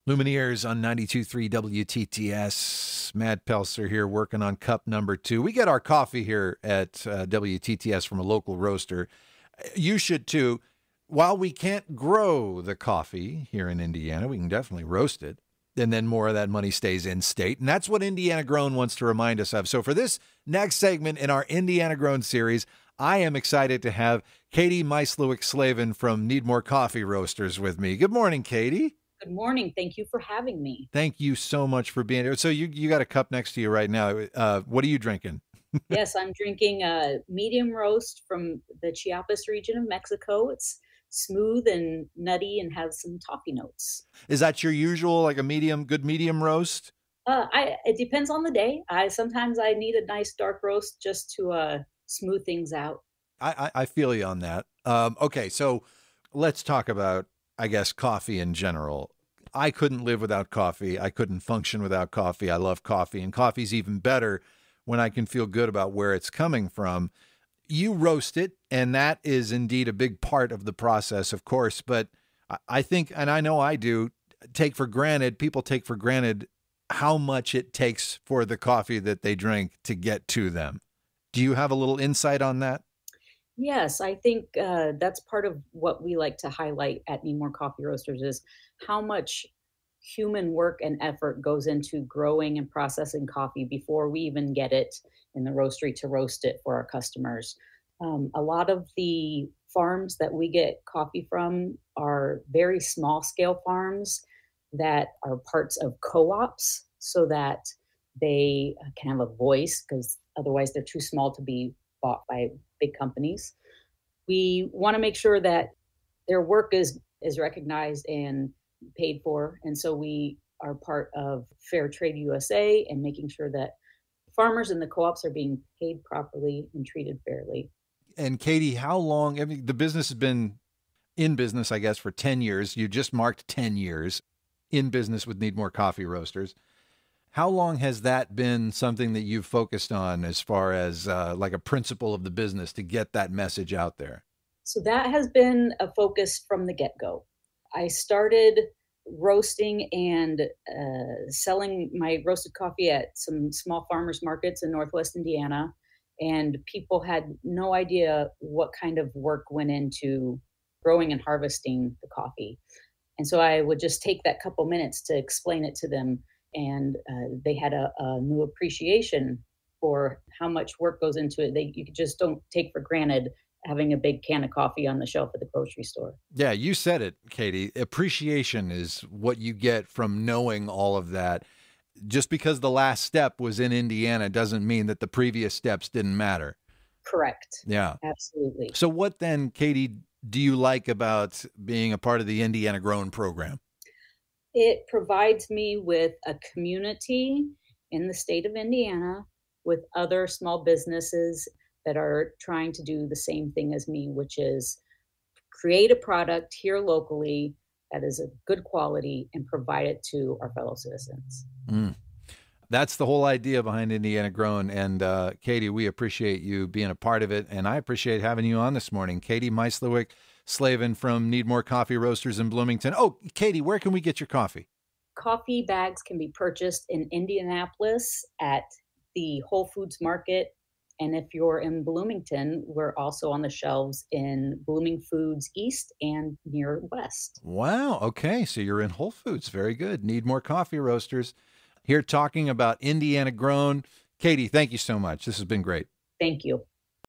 Lumineers on 92.3 WTTS. Matt Pelsor here working on cup number 2. We get our coffee here at WTTS from a local roaster. You should too. While we can't grow the coffee here in Indiana, we can definitely roast it. And then more of that money stays in state. And that's what Indiana Grown wants to remind us of. So for this next segment in our Indiana Grown series, I am excited to have Katie Mysliwiec Slavin from Needmore Coffee Roasters with me. Good morning, Katie. Good morning. Thank you for having me. Thank you so much for being here. So you got a cup next to you right now. What are you drinking? Yes, I'm drinking a medium roast from the Chiapas region of Mexico. It's smooth and nutty and has some toffee notes. Is that your usual, like a good medium roast? It depends on the day. Sometimes I need a nice dark roast just to smooth things out. I feel you on that. Okay, so let's talk about, I guess, coffee in general. I couldn't live without coffee. I couldn't function without coffee. I love coffee, and coffee's even better when I can feel good about where it's coming from. You roast it, and that is indeed a big part of the process, of course. But I think, and I know I do, people take for granted how much it takes for the coffee that they drink to get to them. Do you have a little insight on that? Yes, I think that's part of what we like to highlight at Needmore Coffee Roasters is how much human work and effort goes into growing and processing coffee before we even get it in the roastery to roast it for our customers. A lot of the farms that we get coffee from are very small scale farms that are parts of co-ops so that they can have a voice because otherwise they're too small to be bought by big companies. We want to make sure that their work is recognized and paid for. And so we are part of Fair Trade USA and making sure that farmers and the co-ops are being paid properly and treated fairly. And Katie, how long, I mean, the business has been in business, I guess, for 10 years. You just marked 10 years in business with Needmore Coffee Roasters. How long has that been something that you've focused on as far as like a principle of the business to get that message out there? So that has been a focus from the get-go. I started roasting and selling my roasted coffee at some small farmers markets in Northwest Indiana. And people had no idea what kind of work went into growing and harvesting the coffee. And so I would just take that couple minutes to explain it to them. And they had a new appreciation for how much work goes into it. You just don't take for granted having a big can of coffee on the shelf at the grocery store. Yeah, you said it, Katie. Appreciation is what you get from knowing all of that. Just because the last step was in Indiana doesn't mean that the previous steps didn't matter. Correct. Yeah. Absolutely. So what then, Katie, do you like about being a part of the Indiana Grown program? It provides me with a community in the state of Indiana with other small businesses that are trying to do the same thing as me, which is create a product here locally that is of good quality and provide it to our fellow citizens. That's the whole idea behind Indiana Grown. And Katie, we appreciate you being a part of it. And I appreciate having you on this morning. Katie Mysliwiec Slavin from Needmore Coffee Roasters in Bloomington. Oh, Katie, where can we get your coffee? Coffee bags can be purchased in Indianapolis at the Whole Foods Market. And if you're in Bloomington, we're also on the shelves in Blooming Foods East and near West. Wow. Okay. So you're in Whole Foods. Very good. Needmore Coffee Roasters here talking about Indiana Grown. Katie, thank you so much. This has been great. Thank you.